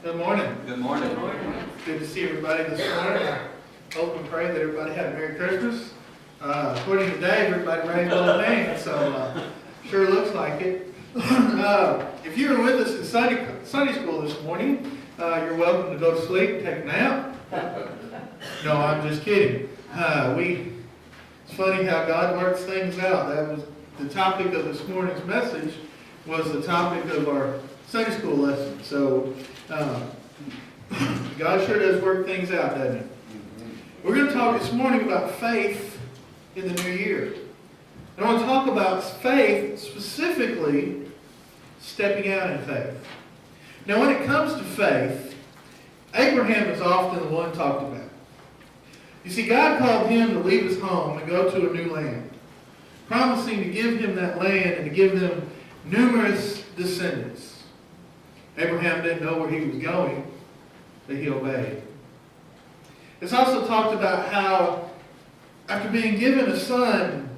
Good morning. Good morning. Good to see everybody this morning. I hope and pray that everybody had a Merry Christmas. According to Dave, everybody raised all hands, so sure looks like it. If you were with us in Sunday school this morning, you're welcome to go to sleep and take a nap. No, I'm just kidding. It's funny how God works things out. That was the topic of this morning's message, was the topic of our Sunday school lesson. So God sure does work things out, doesn't he? We're going to talk this morning about faith in the new year. And I want to talk about faith, specifically stepping out in faith. Now, when it comes to faith, Abraham is often the one talked about. You see, God called him to leave his home and go to a new land, promising to give him that land and to give them numerous descendants. Abraham didn't know where he was going, but he obeyed. It's also talked about how, after being given a son,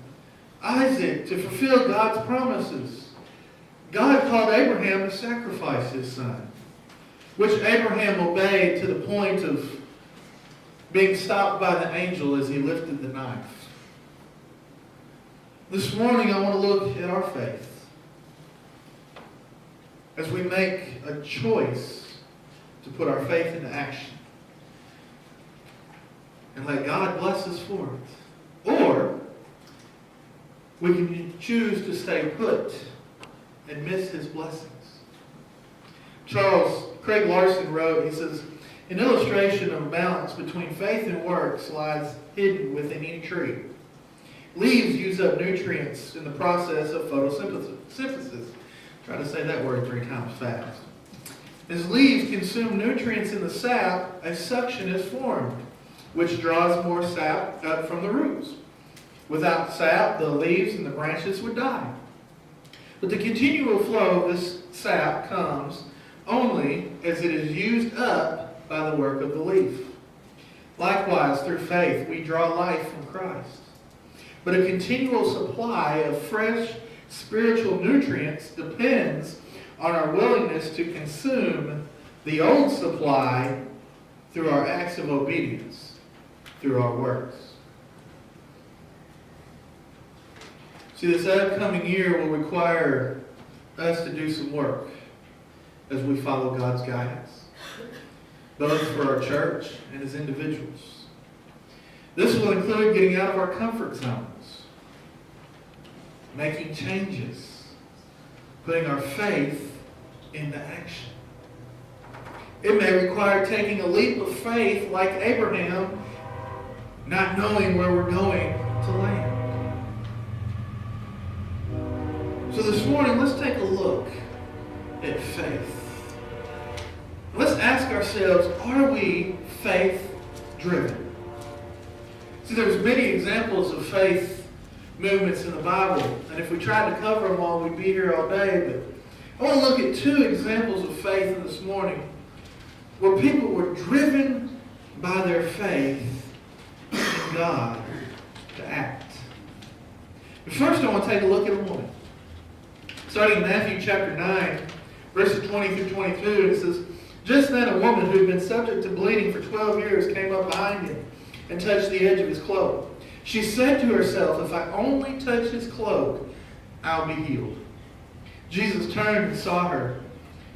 Isaac, to fulfill God's promises, God called Abraham to sacrifice his son, which Abraham obeyed to the point of being stopped by the angel as he lifted the knife. This morning I want to look at our faith as we make a choice to put our faith into action and let God bless us for it. Or we can choose to stay put and miss his blessings. Craig Larson wrote, he says, "An illustration of a balance between faith and works lies hidden within any tree. Leaves use up nutrients in the process of photosynthesis." Try to say that word 3 times fast. As leaves consume nutrients in the sap, a suction is formed, which draws more sap up from the roots. Without sap, the leaves and the branches would die. But the continual flow of this sap comes only as it is used up by the work of the leaf. Likewise, through faith, we draw life from Christ. But a continual supply of fresh spiritual nutrients depends on our willingness to consume the old supply through our acts of obedience, through our works. See, this upcoming year will require us to do some work as we follow God's guidance, both for our church and as individuals. This will include getting out of our comfort zones, making changes, putting our faith into action. It may require taking a leap of faith like Abraham, not knowing where we're going to land. So this morning, let's take a look at faith. Let's ask ourselves, are we faith-driven? See, there's many examples of faith movements in the Bible, and if we tried to cover them all, we'd be here all day, but I want to look at 2 examples of faith this morning where people were driven by their faith in God to act. But first, I want to take a look at a woman. Starting in Matthew chapter 9, verses 20 through 22, it says, "Just then a woman who had been subject to bleeding for 12 years came up behind him and touched the edge of his cloak. She said to herself, 'If I only touch his cloak, I'll be healed.' Jesus turned and saw her.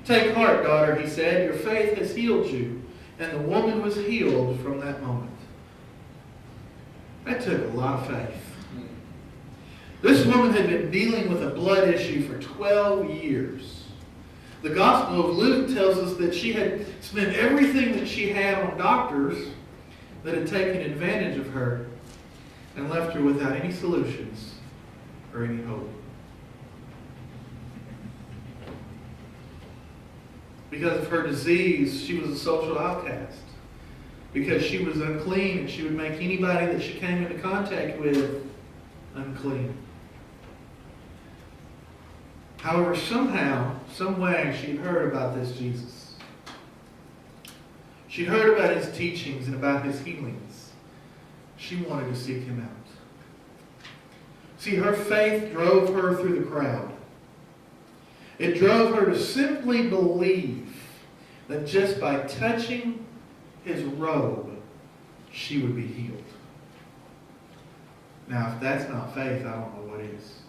'Take heart, daughter,' he said, 'your faith has healed you.' And the woman was healed from that moment." That took a lot of faith. This woman had been dealing with a blood issue for 12 years. The Gospel of Luke tells us that she had spent everything that she had on doctors that had taken advantage of her and left her without any solutions or any hope. Because of her disease, she was a social outcast. Because she was unclean, and she would make anybody that she came into contact with unclean. However, somehow, some way, she'd heard about this Jesus. She'd heard about his teachings and about his healings. She wanted to seek him out. See, her faith drove her through the crowd. It drove her to simply believe that just by touching his robe, she would be healed. Now, if that's not faith, I don't know what is.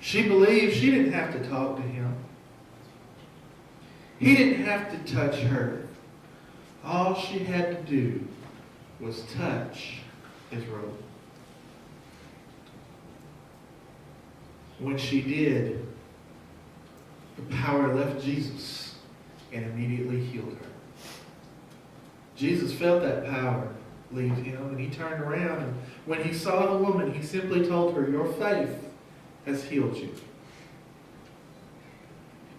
She believed she didn't have to talk to him. He didn't have to touch her. All she had to do was touch his robe. When she did, the power left Jesus and immediately healed her. Jesus felt that power leave him, and he turned around, and when he saw the woman, he simply told her, "Your faith has healed you."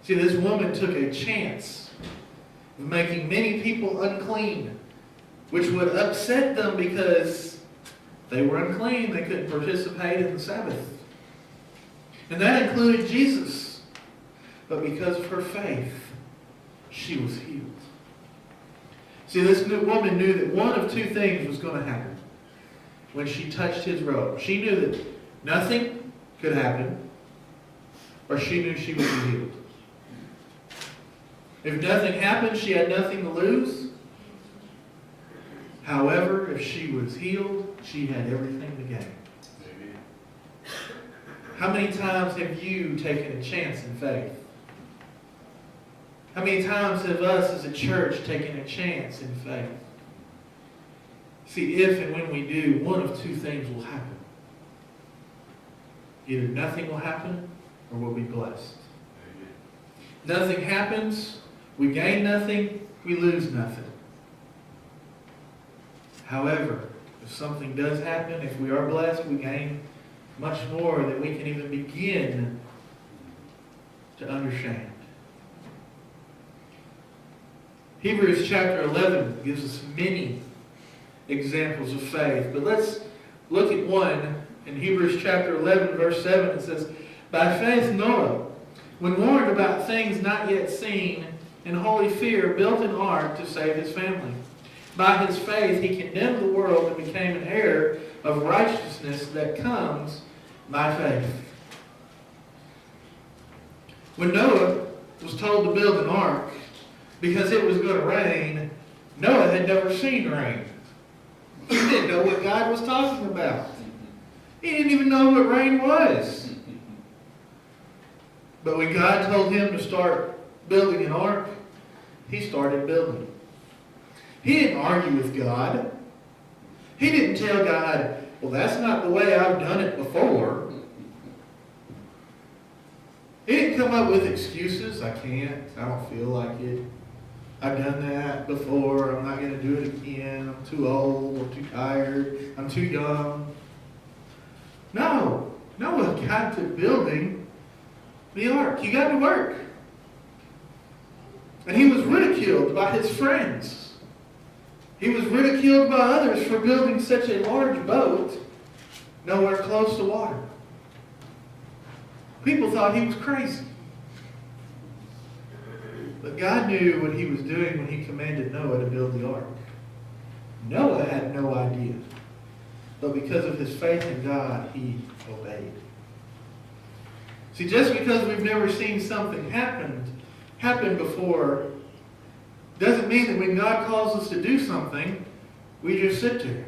See, this woman took a chance of making many people unclean, which would upset them because they were unclean. They couldn't participate in the Sabbath. And that included Jesus. But because of her faith, she was healed. See, this woman knew that one of two things was going to happen when she touched his robe. She knew that nothing could happen, or she knew she would be healed. If nothing happened, she had nothing to lose. However, if she was healed, she had everything to gain. Amen. How many times have you taken a chance in faith? How many times have us as a church taken a chance in faith? See, if and when we do, one of two things will happen. Either nothing will happen, or we'll be blessed. Amen. Nothing happens, we gain nothing, we lose nothing. However, if something does happen, if we are blessed, we gain much more than we can even begin to understand. Hebrews chapter 11 gives us many examples of faith. But let's look at one in Hebrews chapter 11, verse 7. It says, "By faith Noah, when warned about things not yet seen, in holy fear built an ark to save his family. By his faith he condemned the world and became an heir of righteousness that comes by faith." When Noah was told to build an ark because it was going to rain, Noah had never seen rain. He didn't know what God was talking about. He didn't even know what rain was. But when God told him to start building an ark, he started building. He didn't argue with God. He didn't tell God, "Well, that's not the way I've done it before." He didn't come up with excuses. "I can't. I don't feel like it. I've done that before. I'm not going to do it again. I'm too old. I'm too tired. I'm too young." No. Noah got to building the ark. He got to work. And he was ridiculed by his friends. He was ridiculed by others for building such a large boat nowhere close to water. People thought he was crazy. But God knew what he was doing when he commanded Noah to build the ark. Noah had no idea. But because of his faith in God, he obeyed. See, just because we've never seen something happen before doesn't mean that when God calls us to do something, we just sit there.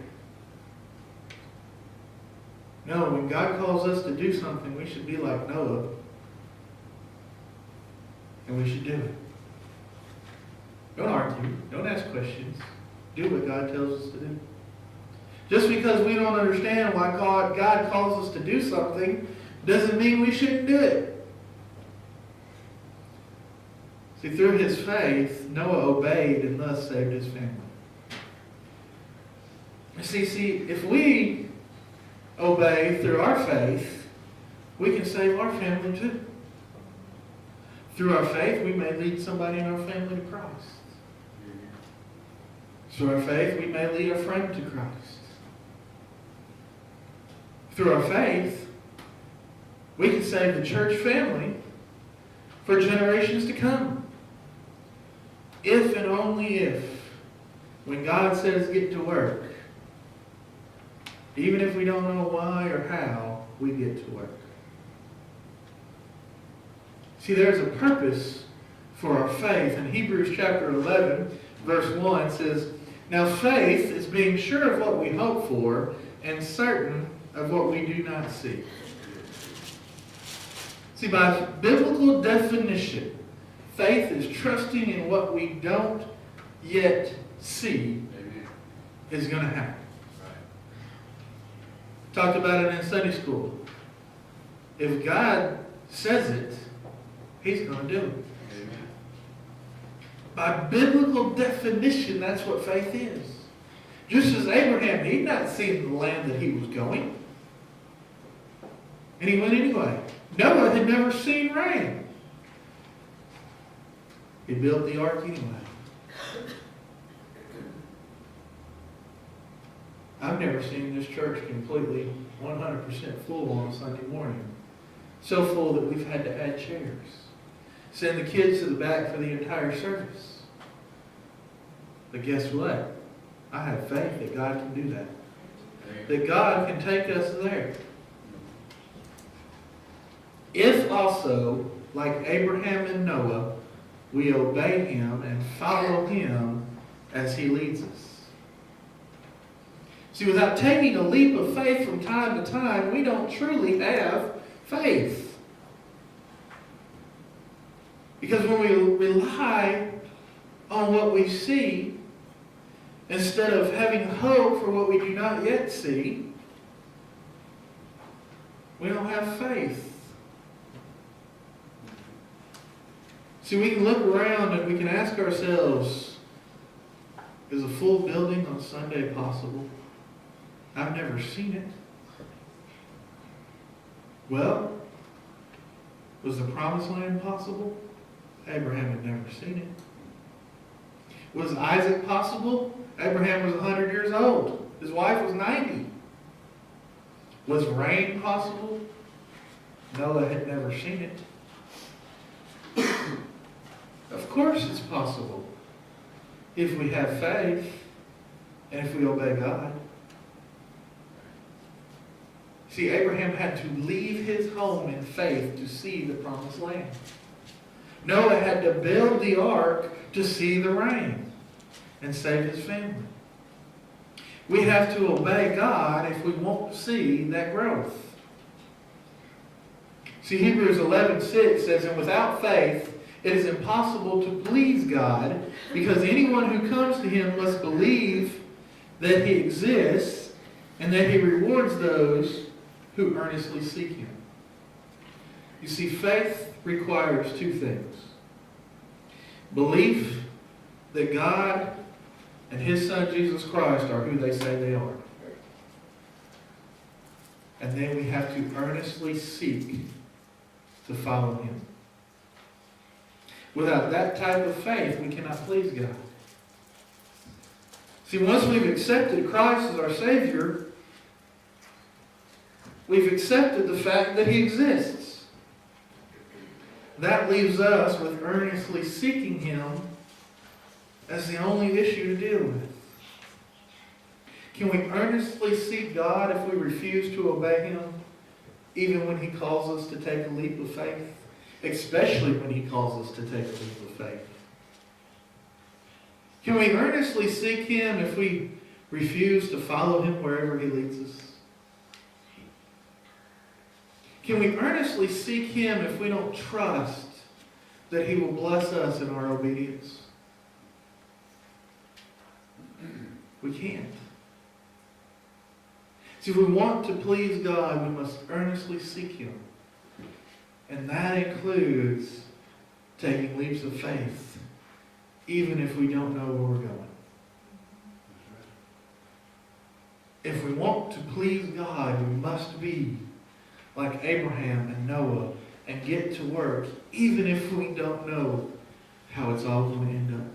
No, when God calls us to do something, we should be like Noah, and we should do it. Don't argue. Don't ask questions. Do what God tells us to do. Just because we don't understand why God calls us to do something doesn't mean we shouldn't do it. See, through his faith, Noah obeyed and thus saved his family. See, if we obey through our faith, we can save our family too. Through our faith, we may lead somebody in our family to Christ. Through our faith, we may lead a friend to Christ. Through our faith, we can save the church family for generations to come. If and only if, when God says get to work, even if we don't know why or how, we get to work. See, there's a purpose for our faith. In Hebrews chapter 11, verse 1 says, "Now faith is being sure of what we hope for and certain of what we do not see." See, by biblical definition, faith is trusting in what we don't yet see is going to happen. Talked about it in Sunday school. If God says it, He's going to do it. Amen. By biblical definition, that's what faith is. Just as Abraham, he'd not seen the land that he was going. And he went anyway. Noah had never seen rain. He built the ark anyway. I've never seen this church completely 100% full on a Sunday morning. So full that we've had to add chairs. Send the kids to the back for the entire service. But guess what? I have faith that God can do that. That God can take us there. If also, like Abraham and Noah, we obey Him and follow Him as He leads us. See, without taking a leap of faith from time to time, we don't truly have faith. Because when we rely on what we see, instead of having hope for what we do not yet see, we don't have faith. See, we can look around and we can ask ourselves, is a full building on Sunday possible? I've never seen it. Well, was the promised land possible? Abraham had never seen it. Was Isaac possible? Abraham was 100 years old. His wife was 90. Was rain possible? Noah had never seen it. Of course it's possible if we have faith and if we obey God. See, Abraham had to leave his home in faith to see the promised land. Noah had to build the ark to see the rain and save his family. We have to obey God if we want to see that growth. See, Hebrews 11:6 says, "And without faith it is impossible to please God, because anyone who comes to Him must believe that He exists and that He rewards those who earnestly seek Him." You see, faith requires two things. Belief that God and His Son Jesus Christ are who they say they are. And then we have to earnestly seek to follow Him. Without that type of faith, we cannot please God. See, once we've accepted Christ as our Savior, we've accepted the fact that He exists. That leaves us with earnestly seeking Him as the only issue to deal with. Can we earnestly seek God if we refuse to obey Him, even when He calls us to take a leap of faith? Especially when He calls us to take a leap of faith. Can we earnestly seek Him if we refuse to follow Him wherever He leads us? Can we earnestly seek Him if we don't trust that He will bless us in our obedience? We can't. See, if we want to please God, we must earnestly seek Him. And that includes taking leaps of faith, even if we don't know where we're going. If we want to please God, we must be like Abraham and Noah and get to work, even if we don't know how it's all going to end up.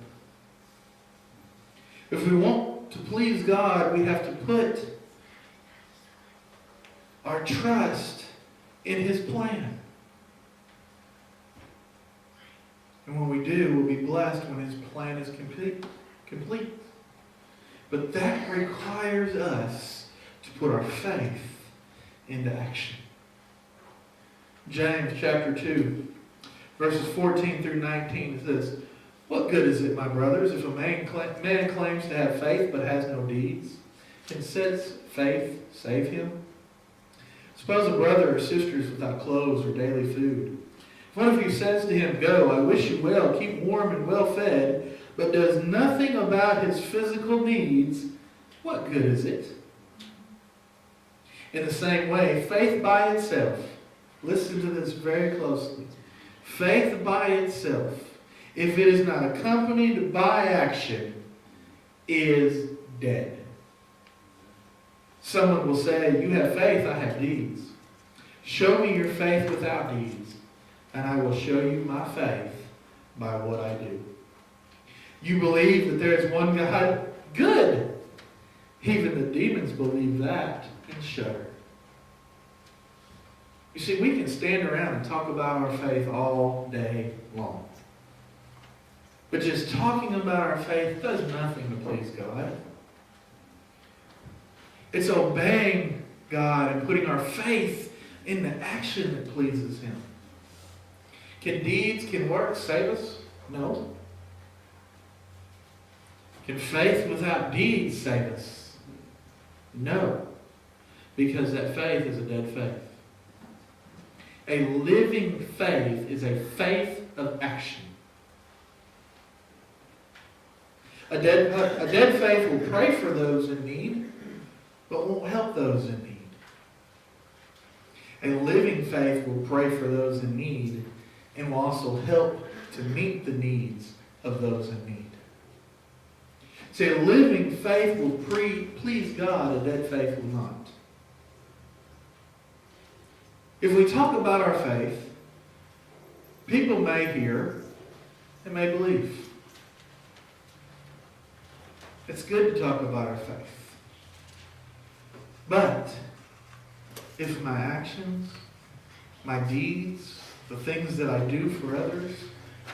If we want to please God, we have to put our trust in His plan. And when we do, we'll be blessed when His plan is complete. But that requires us to put our faith into action. James chapter 2, Verses 14 through 19, it says, "What good is it, my brothers, if a man claims to have faith but has no deeds? Can such faith save him? Suppose a brother or sister is without clothes or daily food. If one of you says to him, 'Go, I wish you well, keep warm and well fed,' but does nothing about his physical needs, what good is it? In the same way, faith by itself," listen to this very closely, "faith by itself, if it is not accompanied by action, is dead." Someone will say, "You have faith, I have deeds. Show me your faith without deeds, and I will show you my faith by what I do." You believe that there is one God? Good! Even the demons believe that and shudder. You see, we can stand around and talk about our faith all day long. But just talking about our faith does nothing to please God. It's obeying God and putting our faith in the action that pleases Him. Can works save us? No. Can faith without deeds save us? No. Because that faith is a dead faith. A living faith is a faith of action. A dead faith will pray for those in need, but won't help those in need. A living faith will pray for those in need and will also help to meet the needs of those in need. See, a living faith will please God, a dead faith will not. If we talk about our faith, people may hear and may believe. It's good to talk about our faith. But if my actions, my deeds, the things that I do for others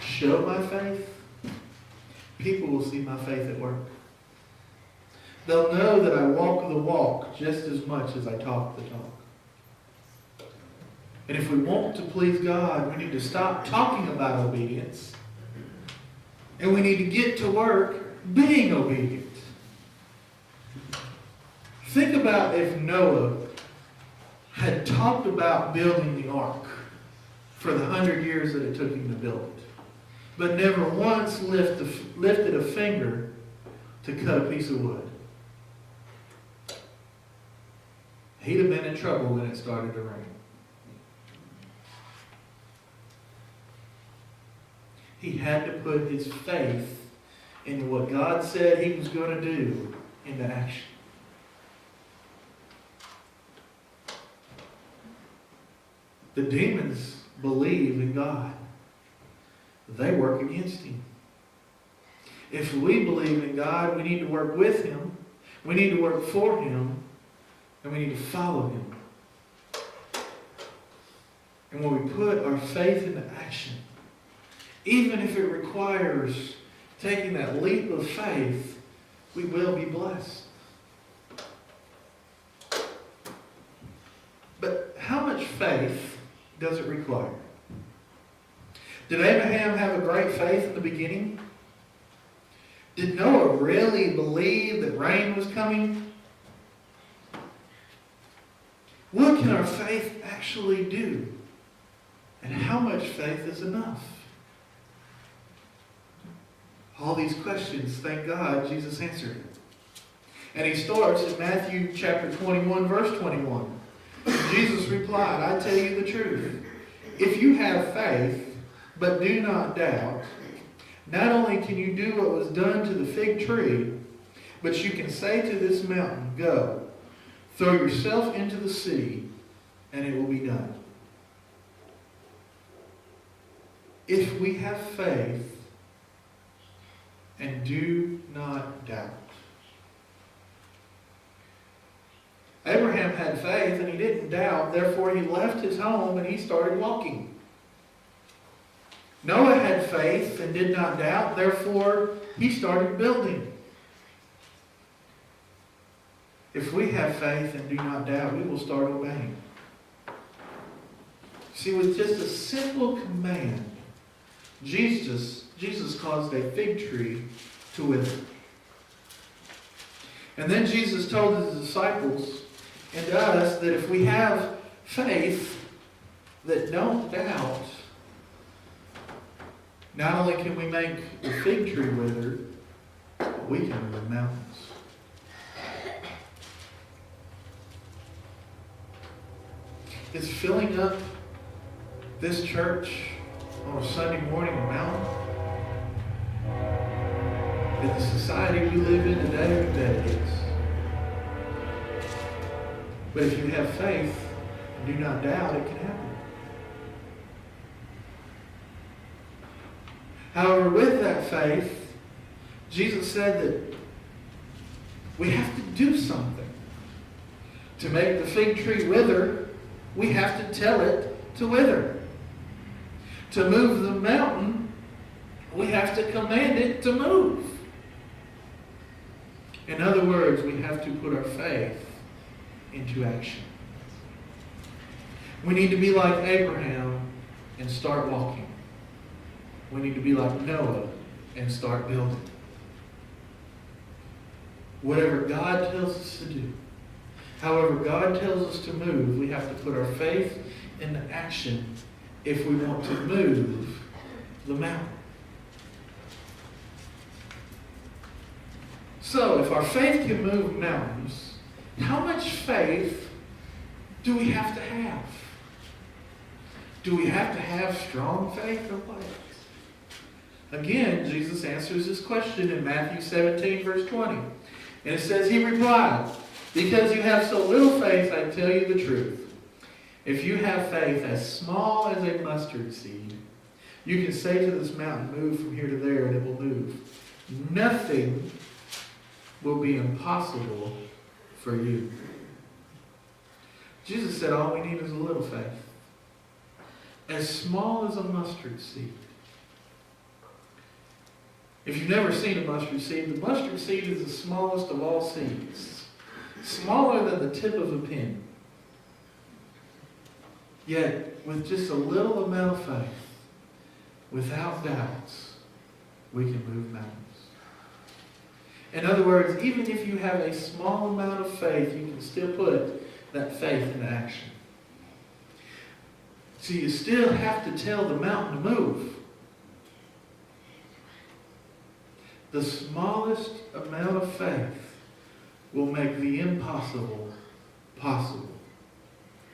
show my faith, people will see my faith at work. They'll know that I walk the walk just as much as I talk the talk. And if we want to please God, we need to stop talking about obedience. And we need to get to work being obedient. Think about if Noah had talked about building the ark for the 100 years that it took him to build it, but never once lifted a finger to cut a piece of wood. He'd have been in trouble when it started to rain. He had to put his faith in what God said he was going to do into action. The demons believe in God. They work against him. If we believe in God, we need to work with him. We need to work for him. And we need to follow him. And when we put our faith into action, even if it requires taking that leap of faith, we will be blessed. But how much faith does it require? Did Abraham have a great faith in the beginning? Did Noah really believe that rain was coming? What can our faith actually do? And how much faith is enough? All these questions, thank God, Jesus answered it. And he starts in Matthew chapter 21, verse 21. Jesus replied, "I tell you the truth. If you have faith, but do not doubt, not only can you do what was done to the fig tree, but you can say to this mountain, 'Go, throw yourself into the sea,' and it will be done." If we have faith and do not doubt. Abraham had faith and he didn't doubt, therefore he left his home and he started walking. Noah had faith and did not doubt, therefore he started building. If we have faith and do not doubt, we will start obeying. See, with just a simple command, Jesus caused a fig tree to wither. And then Jesus told his disciples and to us that if we have faith that don't doubt, not only can we make the fig tree wither, but we can move mountains. Is filling up this church on a Sunday morning a mountain? In the society we live in today, that it is. But if you have faith and do not doubt, it can happen. However, with that faith, Jesus said that we have to do something. To make the fig tree wither, we have to tell it to wither. To move the mountain, we have to command it to move. In other words, we have to put our faith into action. We need to be like Abraham and start walking. We need to be like Noah and start building. Whatever God tells us to do, however God tells us to move, we have to put our faith into action if we want to move the mountain. So, if our faith can move mountains, how much faith do we have to have? Do we have to have strong faith or what? Again, Jesus answers this question in Matthew 17, verse 20. And it says, He replied, because you have so little faith, I tell you the truth. If you have faith as small as a mustard seed, you can say to this mountain, move from here to there, and it will move. Nothing will be impossible for you. Jesus said all we need is a little faith. As small as a mustard seed. If you've never seen a mustard seed, the mustard seed is the smallest of all seeds. Smaller than the tip of a pin. Yet, with just a little amount of faith, without doubts, we can move mountains. In other words, even if you have a small amount of faith, you can still put that faith into action. So you still have to tell the mountain to move. The smallest amount of faith will make the impossible possible,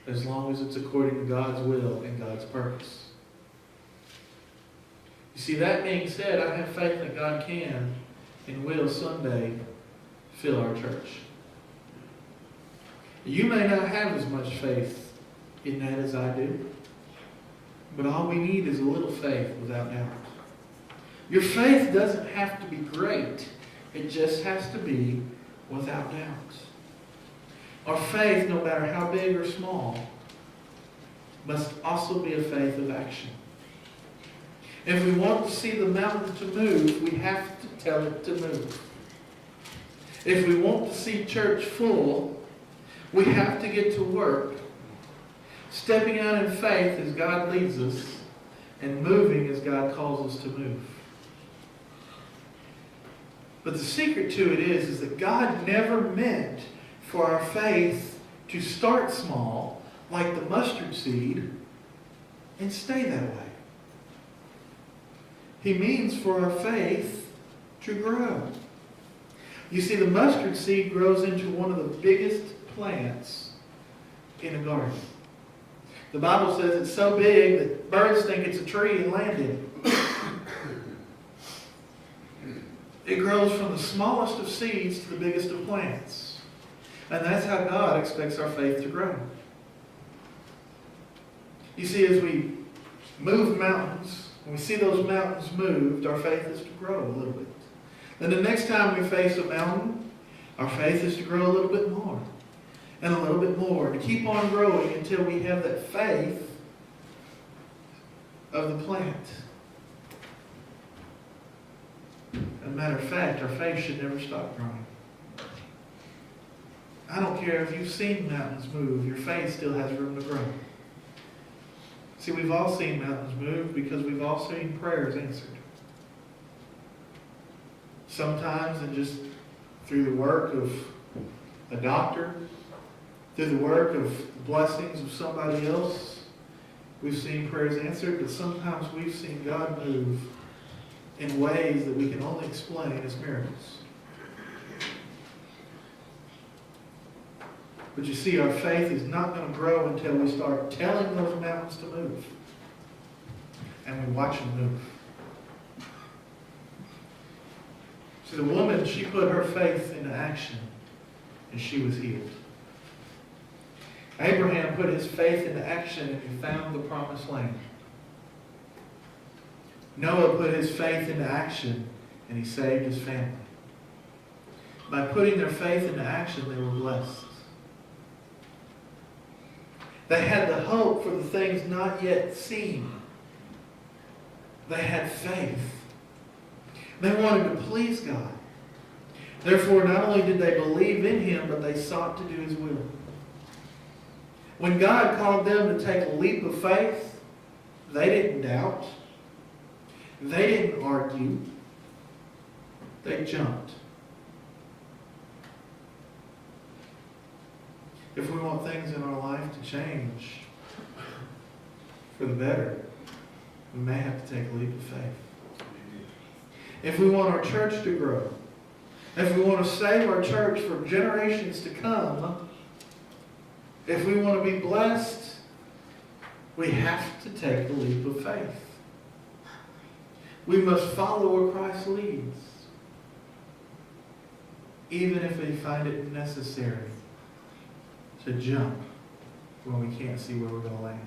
as long as it's according to God's will and God's purpose. You see, that being said, I have faith that God can and will someday fill our church. You may not have as much faith in that as I do, but all we need is a little faith without doubt. Your faith doesn't have to be great. It just has to be without doubt. Our faith, no matter how big or small, must also be a faith of action. If we want to see the mountain to move, we have to tell it to move. If we want to see church full, we have to get to work, stepping out in faith as God leads us, and moving as God calls us to move. But the secret to it is that God never meant for our faith to start small, like the mustard seed, and stay that way. He means for our faith to grow. You see, the mustard seed grows into one of the biggest plants in a garden. The Bible says it's so big that birds think it's a tree and land in it. It grows from the smallest of seeds to the biggest of plants. And that's how God expects our faith to grow. You see, as we move mountains, when we see those mountains moved, our faith is to grow a little bit. Then the next time we face a mountain, our faith is to grow a little bit more. And a little bit more. To keep on growing until we have that faith of the plant. As a matter of fact, our faith should never stop growing. I don't care if you've seen mountains move, your faith still has room to grow. See, we've all seen mountains move because we've all seen prayers answered. Sometimes and just through the work of a doctor, through the work of the blessings of somebody else, we've seen prayers answered, but sometimes we've seen God move in ways that we can only explain as miracles. But you see, our faith is not going to grow until we start telling those mountains to move. And we watch them move. See, the woman, she put her faith into action, and she was healed. Abraham put his faith into action, and he found the promised land. Noah put his faith into action, and he saved his family. By putting their faith into action, they were blessed. They had the hope for the things not yet seen. They had faith. They wanted to please God. Therefore, not only did they believe in Him, but they sought to do His will. When God called them to take a leap of faith, they didn't doubt. They didn't argue. They jumped. If we want things in our life to change for the better, we may have to take a leap of faith. If we want our church to grow, if we want to save our church for generations to come, if we want to be blessed, we have to take the leap of faith. We must follow where Christ leads, even if we find it necessary to jump when we can't see where we're going to land.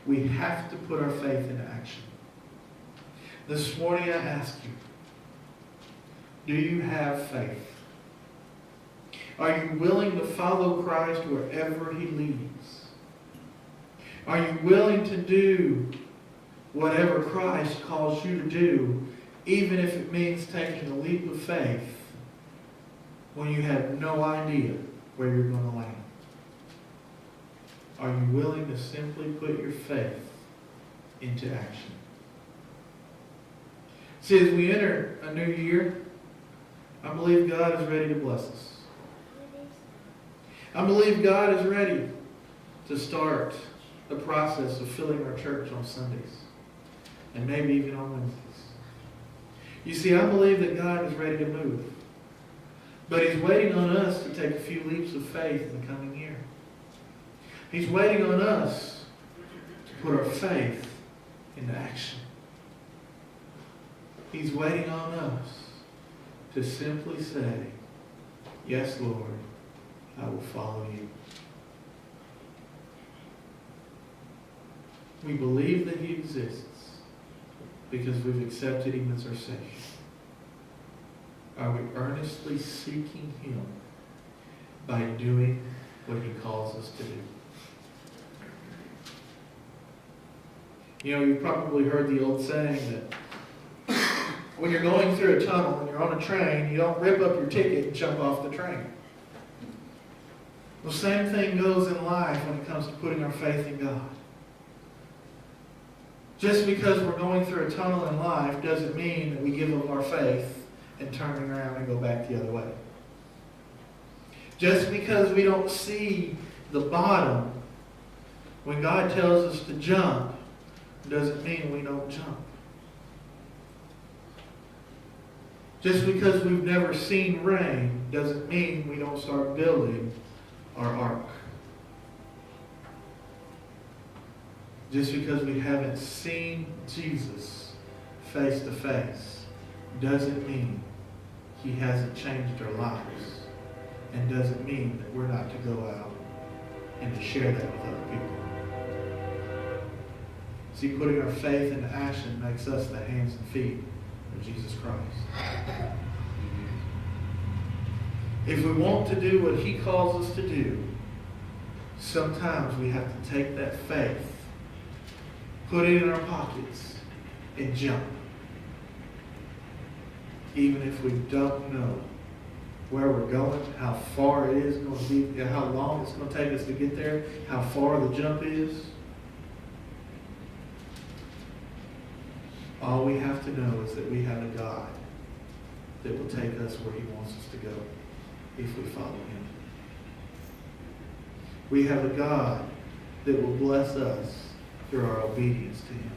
We have to put our faith into action. This morning I ask you, do you have faith? Are you willing to follow Christ wherever He leads? Are you willing to do whatever Christ calls you to do, even if it means taking a leap of faith when you have no idea where you're going to land? Are you willing to simply put your faith into action? See, as we enter a new year, I believe God is ready to bless us. I believe God is ready to start the process of filling our church on Sundays, and maybe even on Wednesdays. You see, I believe that God is ready to move. But He's waiting on us to take a few leaps of faith in the coming year. He's waiting on us to put our faith into action. He's waiting on us to simply say, yes, Lord, I will follow you. We believe that He exists because we've accepted Him as our Savior. Are we earnestly seeking Him by doing what He calls us to do? You know, you've probably heard the old saying that when you're going through a tunnel and you're on a train, you don't rip up your ticket and jump off the train. The same thing goes in life when it comes to putting our faith in God. Just because we're going through a tunnel in life doesn't mean that we give up our faith and turn around and go back the other way. Just because we don't see the bottom when God tells us to jump doesn't mean we don't jump. Just because we've never seen rain doesn't mean we don't start building our ark. Just because we haven't seen Jesus face to face doesn't mean He hasn't changed our lives, and doesn't mean that we're not to go out and to share that with other people. See, putting our faith into action makes us the hands and feet of Jesus Christ. If we want to do what He calls us to do, sometimes we have to take that faith, put it in our pockets, and jump. Even if we don't know where we're going, how far it is going to be, how long it's going to take us to get there, how far the jump is, all we have to know is that we have a God that will take us where he wants us to go if we follow him. We have a God that will bless us through our obedience to him.